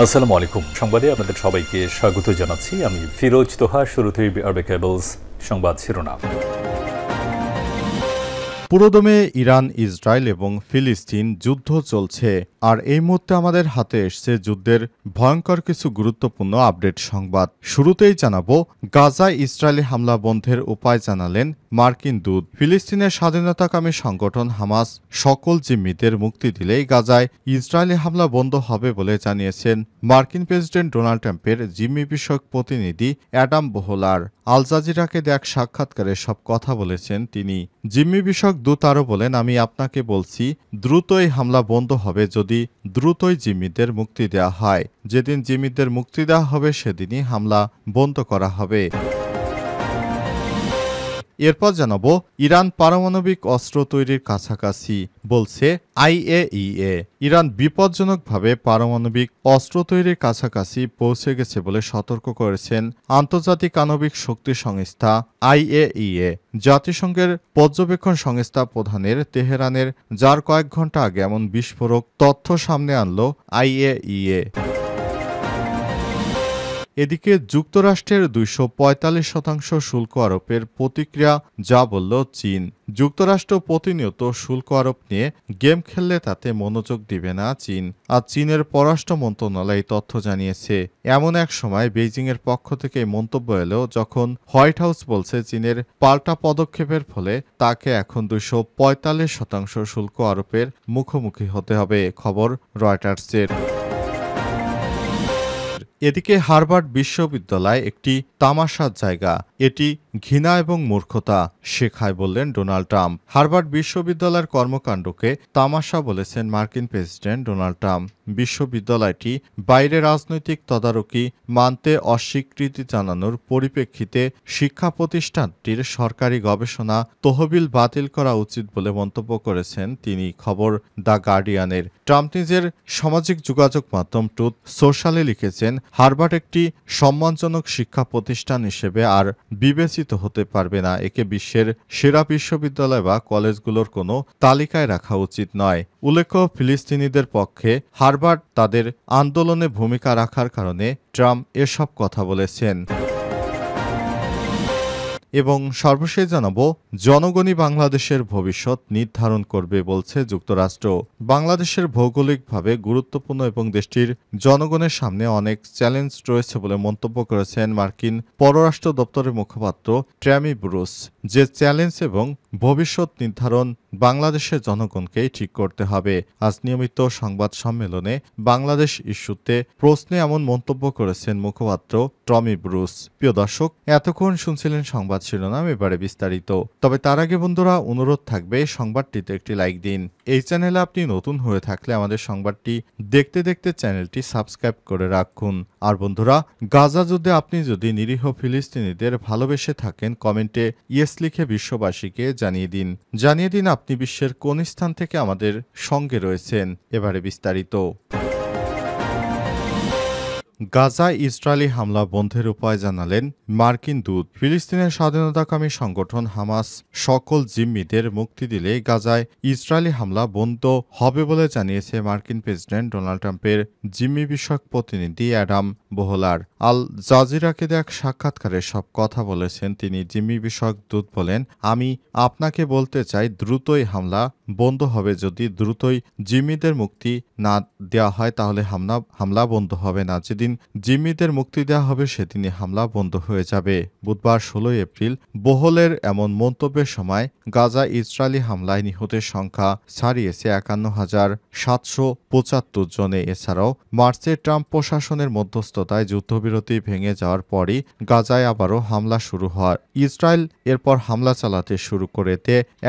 আসসালামু আলাইকুম। সংবাদে আপনাদের সবাইকে স্বাগত জানাচ্ছি। আমি ফিরোজ তোহা। শুরুতেই আরবে কেবলস সংবাদ শিরোনাম। পুরোদমে ইরান, ইসরায়েল এবং ফিলিস্তিন যুদ্ধ চলছে, আর এই মুহূর্তে আমাদের হাতে এসছে যুদ্ধের ভয়ঙ্কর কিছু গুরুত্বপূর্ণ আপডেট সংবাদ। শুরুতেই জানাবো, গাজায় ইসরায়েলি হামলা বন্ধের উপায় জানালেন মার্কিন দূত। ফিলিস্তিনের স্বাধীনতাকামী সংগঠন হামাস সকল জিম্মিদের মুক্তি দিলেই গাজায় ইসরায়েলি হামলা বন্ধ হবে বলে জানিয়েছেন মার্কিন প্রেসিডেন্ট ডোনাল্ড ট্রাম্পের জিম্মি বিষয়ক প্রতিনিধি অ্যাডাম বোহলার। আল জাজিরাকে দেয়া সাক্ষাৎকারে সব কথা বলেছেন তিনি। জিম্মি বিষয়ক দূত আরও বলেন, আমি আপনাকে বলছি, দ্রুতই হামলা বন্ধ হবে যদি দ্রুতই জিম্মিদের মুক্তি দেওয়া হয়। যেদিন জিম্মিদের মুক্তি দেওয়া হবে সেদিনই হামলা বন্ধ করা হবে। এরপর জানাবো, ইরান পারমাণবিক অস্ত্র তৈরির কাছাকাছি বলছে IAEA। ইরান বিপজ্জনকভাবে পারমাণবিক অস্ত্র তৈরির কাছাকাছি পৌঁছে গেছে বলে সতর্ক করেছেন আন্তর্জাতিক আণবিক শক্তি সংস্থা IAEA। জাতিসংঘের পর্যবেক্ষণ সংস্থা প্রধানের তেহরানের যার কয়েক ঘন্টা আগে এমন বিস্ফোরক তথ্য সামনে আনল IAEA। এদিকে যুক্তরাষ্ট্রের 245% শুল্ক আরোপের প্রতিক্রিয়া যা বলল চীন। যুক্তরাষ্ট্র প্রতিনিয়ত শুল্ক আরোপ নিয়ে গেম খেললে তাতে মনোযোগ দিবে না চীন। আর চীনের পররাষ্ট্র মন্ত্রণালয় তথ্য জানিয়েছে। এমন এক সময় বেইজিংয়ের পক্ষ থেকে মন্তব্য এলো যখন হোয়াইট হাউস বলছে চীনের পাল্টা পদক্ষেপের ফলে তাকে এখন 245% শুল্ক আরোপের মুখোমুখি হতে হবে। খবর রয়টার্সের। এদিকে হার্ভার্ড বিশ্ববিদ্যালয় একটি তামাশার জায়গা, এটি ঘৃণা এবং মূর্খতা শেখায় বললেন ডোনাল্ড ট্রাম্প। হার্ভার্ড বিশ্ববিদ্যালয়ের কর্মকাণ্ডকে তামাশা বলেছেন মার্কিন প্রেসিডেন্ট ডোনাল্ড ট্রাম্প। বিশ্ববিদ্যালয়টি বাইরে রাজনৈতিক তদারকি মানতে অস্বীকৃতি জানানোর পরিপ্রেক্ষিতে শিক্ষা প্রতিষ্ঠানটির সরকারি গবেষণা তহবিল বাতিল করা উচিত বলে মন্তব্য করেছেন তিনি। খবর দ্য গার্ডিয়ানের। ট্রাম্প নিজের সামাজিক যোগাযোগ মাধ্যম ট্রুথ সোশ্যালে লিখেছেন, হার্ভার্ড একটি সম্মানজনক শিক্ষা প্রতিষ্ঠান হিসেবে আর বিবেচিত হতে পারবে না। একে বিশ্বের সেরা বিশ্ববিদ্যালয় বা কলেজগুলোর কোনো তালিকায় রাখা উচিত নয়। উল্লেখ্য, ফিলিস্তিনিদের পক্ষে হার্ভার্ড তাদের আন্দোলনে ভূমিকা রাখার কারণে ট্রাম্প এসব কথা বলেছেন। এবং সর্বশেষ জানাবো, জনগণই বাংলাদেশের ভবিষ্যৎ নির্ধারণ করবে বলছে যুক্তরাষ্ট্র। বাংলাদেশের ভৌগোলিকভাবে গুরুত্বপূর্ণ এবং দেশটির জনগণের সামনে অনেক চ্যালেঞ্জ রয়েছে বলে মন্তব্য করেছেন মার্কিন পররাষ্ট্র দপ্তরের মুখপাত্র ট্যামি ব্রুস। যে চ্যালেঞ্জ এবং ভবিষ্যৎ নির্ধারণ বাংলাদেশের জনগণকেই ঠিক করতে হবে। আজ নিয়মিত সংবাদ সম্মেলনে বাংলাদেশ ইস্যুতে প্রশ্নে এমন মন্তব্য করেছেন মুখপাত্র টমি ব্রুস। প্রিয় দর্শক, এতক্ষণ শুনছিলেন সংবাদ শিরোনাম, এবারে বিস্তারিত। তবে তার আগে বন্ধুরা, অনুরোধ থাকবে সংবাদটিতে একটি লাইক দিন। এই চ্যানেলে আপনি নতুন হয়ে থাকলে আমাদের সংবাদটি দেখতে দেখতে চ্যানেলটি সাবস্ক্রাইব করে রাখুন। আর বন্ধুরা, গাজা যুদ্ধে আপনি যদি নিরীহ ফিলিস্তিনিদের ভালোবেসে থাকেন, কমেন্টে ইয়েস লিখে বিশ্ববাসীকে জানিয়ে দিন আপনি বিশ্বের কোন স্থান থেকে আমাদের সঙ্গে রয়েছেন। এবারে বিস্তারিত। গাজায় ইসরায়েলি হামলা বন্ধের উপায় জানালেন মার্কিন দূত। ফিলিস্তিনের স্বাধীনতাকামী সংগঠন হামাস সকল জিম্মিদের মুক্তি দিলে গাজায় ইসরায়েলি হামলা বন্ধ হবে বলে জানিয়েছে মার্কিন প্রেসিডেন্ট ডোনাল্ড ট্রাম্পের জিম্মি বিষয়ক প্রতিনিধি অ্যাডাম বোহলার। আল জাজিরাকে দেয়া সাক্ষাৎকারে সব কথা বলেছেন তিনি। জিম্মি বিষয়ক দূত বলেন, আমি আপনাকে বলতে চাই, দ্রুতই হামলা বন্ধ হবে যদি দ্রুতই জিম্মিদের মুক্তি না দেওয়া হয়, তাহলে হামলা বন্ধ হবে না। যেদিন জিম্মিদের মুক্তি দেওয়া হবে সেদিনই হামলা বন্ধ হয়ে যাবে। বুধবার 16 এপ্রিল বোহলের এমন মন্তব্যের সময় গাজা ইসরায়েলি হামলায় নিহতের সংখ্যা ছাড়িয়েছে 51,775 জনে। এছাড়াও মার্চে ট্রাম্প প্রশাসনের মধ্যস্থতায় যুদ্ধবিরতি ভেঙে যাওয়ার পরই গাজায় আবারও হামলা শুরু হয়। ইসরায়েল এরপর হামলা চালাতে শুরু করে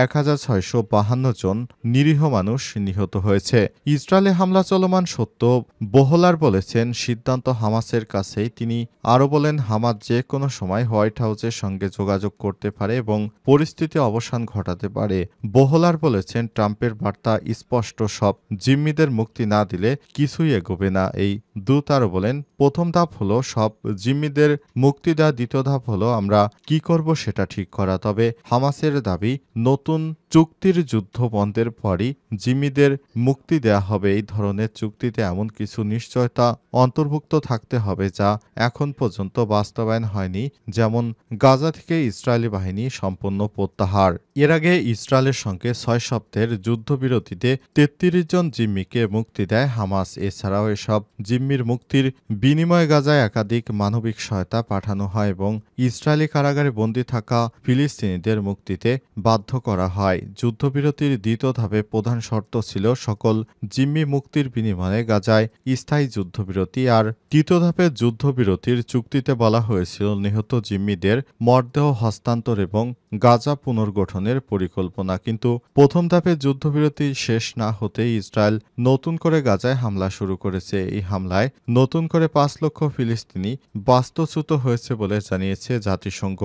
1652 জন নিরীহ মানুষ নিহত হয়েছে। ইসরায়েলে হামলা চলমান সত্ত্বেও বোহলার বলেছেন, সিদ্ধান্ত হামাসের কাছেই। তিনি আরও বলেন, হামাস যে কোনো সময় হোয়াইট হাউসের সঙ্গে যোগাযোগ করতে পারে এবং পরিস্থিতি অবসান ঘটাতে পারে। বোহলার বলেছেন, ট্রাম্পের বার্তা স্পষ্ট, সব জিম্মিদের মুক্তি না দিলে কিছুই এগোবে না। এই দূত আরও বলেন, প্রথম ধাপ হলো সব জিম্মিদের মুক্তি দেওয়া, দ্বিতীয় ধাপ হলো আমরা কি করব সেটা ঠিক করা। তবে হামাসের দাবি, নতুন চুক্তির যুদ্ধ বন্ধের পরই জিম্মিদের মুক্তি দেয়া হবে। এই ধরনের চুক্তিতে এমন কিছু নিশ্চয়তা অন্তর্ভুক্ত থাকতে হবে যা এখন পর্যন্ত বাস্তবায়ন হয়নি, যেমন গাজা থেকে ইসরায়েলি বাহিনী সম্পূর্ণ প্রত্যাহার। এর আগে ইসরায়েলের সঙ্গে ৬ সপ্তাহের যুদ্ধবিরতিতে ৩৩ জন জিম্মিকে মুক্তি দেয় হামাস। এছাড়াও এসব জিম্মির মুক্তির বিনিময়ে গাজায় একাধিক মানবিক সহায়তা পাঠানো হয় এবং ইসরায়েলি কারাগারে বন্দী থাকা ফিলিস্তিনিদের মুক্তিতে বাধ্য করা হয়। যুদ্ধবিরতির দ্বিতীয় ধাপে প্রধান শর্ত ছিল সকল জিম্মি মুক্তির বিনিময়ে গাজায় স্থায়ী যুদ্ধবিরতি। আর তৃতীয় ধাপে যুদ্ধবিরতির চুক্তিতে বলা হয়েছিল নিহত জিম্মিদের মরদেহ হস্তান্তর এবং গাজা পুনর্গঠনের পরিকল্পনা। কিন্তু প্রথম ধাপে যুদ্ধবিরতি শেষ না হতেই ইসরায়েল নতুন করে গাজায় হামলা শুরু করেছে। এই হামলায় নতুন করে ৫ লক্ষ ফিলিস্তিনি বাস্তুচ্যুত হয়েছে বলে জানিয়েছে জাতিসংঘ।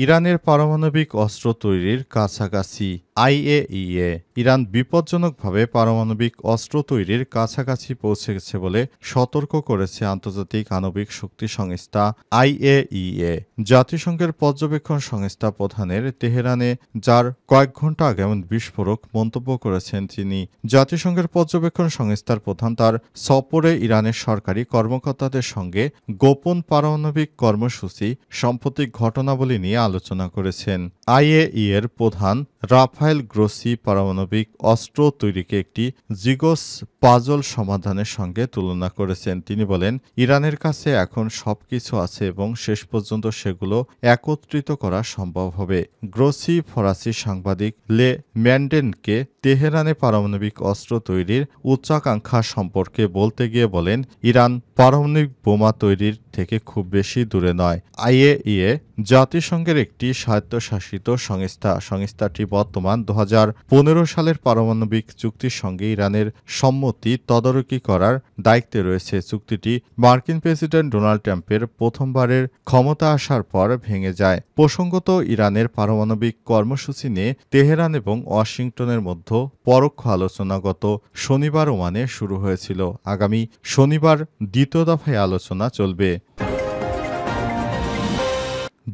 ইরানের পারমাণবিক অস্ত্র তৈরির কাছাকাছি IAEA। ইরান বিপজ্জনকভাবে পারমাণবিক অস্ত্র তৈরির কাছাকাছি পৌঁছে গেছে বলে সতর্ক করেছে আন্তর্জাতিক আণবিক শক্তি সংস্থা IAEA। জাতিসংঘের পর্যবেক্ষণ সংস্থা প্রধানের তেহরানে যার কয়েক ঘন্টা আগে এমন বিস্ফোরক মন্তব্য করেছেন তিনি। জাতিসংঘের পর্যবেক্ষণ সংস্থার প্রধান তার সফরে ইরানের সরকারি কর্মকর্তাদের সঙ্গে গোপন পারমাণবিক কর্মসূচি, সাম্প্রতিক ঘটনাবলী নিয়ে আলোচনা করেছেন। IAEA এর প্রধান রাফায়েল গ্রোসি পারমাণবিক অস্ত্র তৈরিকে একটি জিগস পাজল সমাধানের সঙ্গে তুলনা করেছেন। তিনি বলেন, ইরানের কাছে এখন সবকিছু আছে এবং শেষ পর্যন্ত সেগুলো একত্রিত করা সম্ভব হবে। গ্রোসি ফরাসি সাংবাদিক লে ম্যান্ডেনকে তেহরানে পারমাণবিক অস্ত্র তৈরির উচ্চাকাঙ্ক্ষা সম্পর্কে বলতে গিয়ে বলেন, ইরান পারমাণবিক বোমা তৈরির থেকে খুব বেশি দূরে নয়। IAEA জাতিসংঘের একটি স্বায়ত্তশাসিত সংস্থা। সংস্থাটি বর্তমান 2015 সালের পারমাণবিক চুক্তির সঙ্গে ইরানের সম্মতি তদারকি করার দায়িত্বে রয়েছে। চুক্তিটি মার্কিন প্রেসিডেন্ট ডোনাল্ড ট্রাম্পের প্রথমবারের ক্ষমতা আসার পর ভেঙে যায়। প্রসঙ্গত, ইরানের পারমাণবিক কর্মসূচি নিয়ে তেহরান এবং ওয়াশিংটনের মধ্যে পরোক্ষ আলোচনা গত শনিবার ওমানে শুরু হয়েছিল। আগামী শনিবার দ্বিতীয় দফায় আলোচনা চলবে।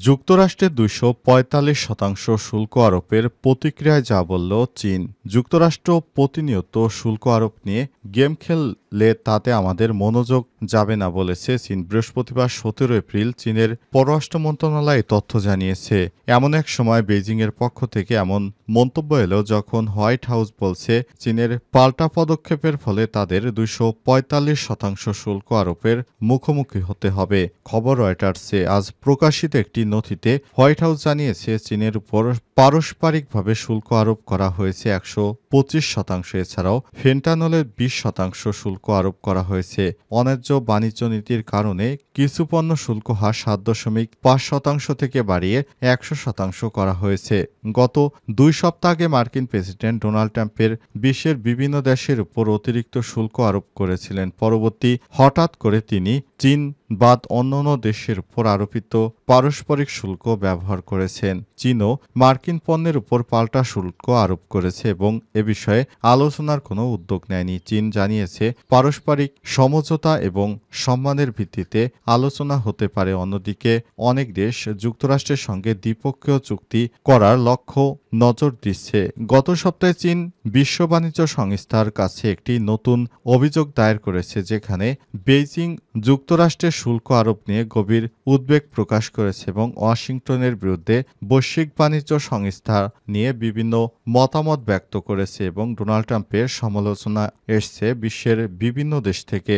যুক্তরাষ্ট্রের 245% শুল্ক আরোপের প্রতিক্রিয়ায় যা বলল চীন। যুক্তরাষ্ট্র প্রতিনিয়ত শুল্ক আরোপ নিয়ে গেম খেললে তাতে আমাদের মনোযোগ যাবে না বলেছে চীন। বৃহস্পতিবার 17 এপ্রিল চীনের পররাষ্ট্র মন্ত্রণালয় তথ্য জানিয়েছে। এমন এক সময় বেইজিংয়ের পক্ষ থেকে এমন মন্তব্য এলো যখন হোয়াইট হাউস বলছে চীনের পাল্টা পদক্ষেপের ফলে তাদের 245% শুল্ক আরোপের মুখোমুখি হতে হবে। খবর রয়টার্সে আজ প্রকাশিত একটি নথিতে হোয়াইট হাউস জানিয়েছে চীনের উপর পারস্পরিকভাবে শুল্ক আরোপ করা হয়েছে 125%। এছাড়াও ফেন্টানলের 20% শুল্ক আরোপ করা হয়েছে। অন্যায্য বাণিজ্য নীতির কারণে কিছু পণ্য শুল্ক হার 7.5% থেকে বাড়িয়ে 100% করা হয়েছে। গত 2 সপ্তাহ আগে মার্কিন প্রেসিডেন্ট ডোনাল্ড ট্রাম্পের বিশ্বের বিভিন্ন দেশের উপর অতিরিক্ত শুল্ক আরোপ করেছিলেন। পরবর্তী হঠাৎ করে তিনি চীন বাদ অন্যান্য দেশের উপর আরোপিত পারস্পরিক শুল্ক ব্যবহার করেছেন। চীনও মার্কিন পণ্যের উপর পাল্টা শুল্ক আরোপ করেছে এবং এ বিষয়ে আলোচনার কোনো উদ্যোগ নেয়নি। চীন জানিয়েছে পারস্পরিক সমঝোতা এবং সম্মানের ভিত্তিতে আলোচনা হতে পারে। অন্যদিকে অনেক দেশ যুক্তরাষ্ট্রের সঙ্গে দ্বিপক্ষীয় চুক্তি করার লক্ষ্য নজর দিচ্ছে। গত সপ্তাহে চীন বিশ্ব বাণিজ্য সংস্থার কাছে একটি নতুন অভিযোগ দায়ের করেছে, যেখানে বেইজিং যুক্তরাষ্ট্রের শুল্ক আরোপ নিয়ে গভীর উদ্বেগ প্রকাশ করেছে এবং ওয়াশিংটনের বিরুদ্ধে বৈশ্বিক বাণিজ্য সংস্থা নিয়ে বিভিন্ন মতামত ব্যক্ত করেছে এবং ডোনাল্ড ট্রাম্পের সমালোচনা এসছে বিশ্বের বিভিন্ন দেশ থেকে।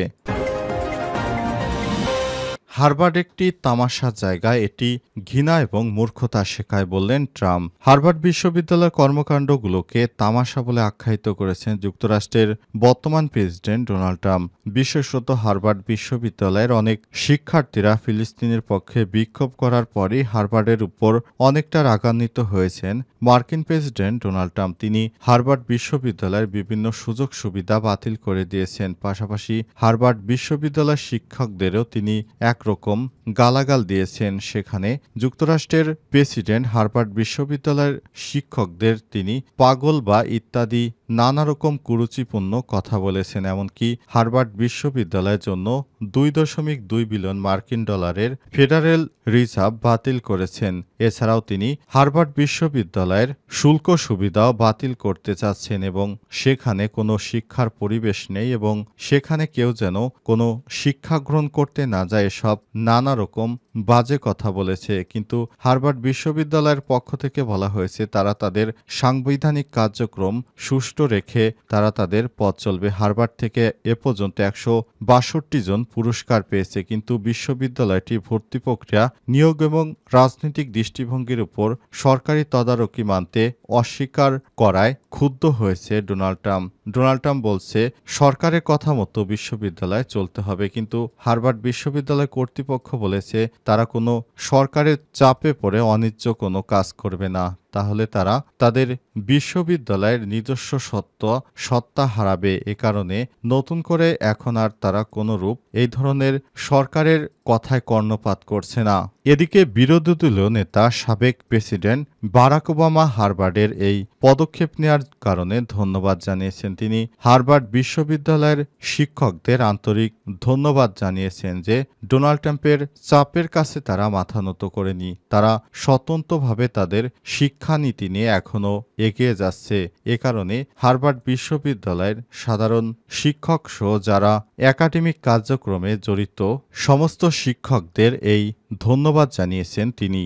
হার্ভার্ড একটি তামাশা জায়গা, এটি ঘৃণা এবং মূর্খতা শেখায় বললেন ট্রাম্প। হার্ভার্ড বিশ্ববিদ্যালয়ের কর্মকাণ্ডগুলোকে তামাশা বলে আখ্যায়িত করেছেন যুক্তরাষ্ট্রের বর্তমান প্রেসিডেন্ট ডোনাল্ড ট্রাম্প। বিশেষত হার্ভার্ড বিশ্ববিদ্যালয়ের অনেক শিক্ষার্থীরা ফিলিস্তিনের পক্ষে বিক্ষোভ করার পরই হার্ভার্ডের উপর অনেকটা রাগান্বিত হয়েছেন মার্কিন প্রেসিডেন্ট ডোনাল্ড ট্রাম্প। তিনি হার্ভার্ড বিশ্ববিদ্যালয়ের বিভিন্ন সুযোগ সুবিধা বাতিল করে দিয়েছেন। পাশাপাশি হার্ভার্ড বিশ্ববিদ্যালয়ের শিক্ষকদেরও তিনি একরকম গালাগাল দিয়েছেন। সেখানে যুক্তরাষ্ট্রের প্রেসিডেন্ট হার্ভার্ড বিশ্ববিদ্যালয়ের শিক্ষকদের তিনি পাগল বা ইত্যাদি নানা রকম কুরুচিপূর্ণ কথা বলেছেন। এমনকি হার্ভার্ড বিশ্ববিদ্যালয়ের জন্য 2.2 বিলিয়ন মার্কিন ডলারের ফেডারেল রিজার্ভ বাতিল করেছেন। এছাড়াও তিনি হার্ভার্ড বিশ্ববিদ্যালয়ের শুল্ক সুবিধাও বাতিল করতে চাচ্ছেন এবং সেখানে কোনো শিক্ষার পরিবেশ নেই এবং সেখানে কেউ যেন কোনো শিক্ষা গ্রহণ করতে না যায়, এসব নানা রকম বাজে কথা বলেছে। কিন্তু হার্ভার্ড বিশ্ববিদ্যালয়ের পক্ষ থেকে বলা হয়েছে তারা তাদের সাংবিধানিক কার্যক্রম সুষ্ঠু রেখে তারা তাদের পথ চলবে। হার্ভার্ড থেকে এ পর্যন্ত 162 জন পুরস্কার পেয়েছে, কিন্তু বিশ্ববিদ্যালয়টি ভর্তি প্রক্রিয়া, নিয়োগ এবং রাজনৈতিক দৃষ্টিভঙ্গির উপর সরকারি তদারকি মানতে অস্বীকার করায় ক্ষুব্ধ হয়েছে ডোনাল্ড ট্রাম্প। ডোনাল্ড ট্রাম্প বলছে সরকারের কথা মতো বিশ্ববিদ্যালয় চলতে হবে, কিন্তু হার্ভার্ড বিশ্ববিদ্যালয় কর্তৃপক্ষ বলেছে তারা কোনো সরকারের চাপে পড়ে অনিচ্ছ কোনো কাজ করবে না, তাহলে তারা তাদের বিশ্ববিদ্যালয়ের নিজস্ব সত্তা হারাবে। এ কারণে নতুন করে এখন আর তারা কোনোরূপ এই ধরনের সরকারের কথায় কর্ণপাত করছে না। এদিকে বিরোধী দলীয় নেতা সাবেক প্রেসিডেন্ট বারাক ওবামা হার্ভার্ডের এই পদক্ষেপ নেওয়ার কারণে ধন্যবাদ জানিয়েছেন। তিনি হার্ভার্ড বিশ্ববিদ্যালয়ের শিক্ষকদের আন্তরিক ধন্যবাদ জানিয়েছেন যে ডোনাল্ড ট্রাম্পের চাপের কাছে তারা মাথা নত করেনি, তারা স্বতন্ত্রভাবে তাদের শিক্ষানীতি নিয়ে এখনও এগিয়ে যাচ্ছে। এ কারণে হার্ভার্ড বিশ্ববিদ্যালয়ের সাধারণ শিক্ষক সহ যারা একাডেমিক কার্যক্রমে জড়িত সমস্ত শিক্ষকদের এই ধন্যবাদ জানিয়েছেন তিনি।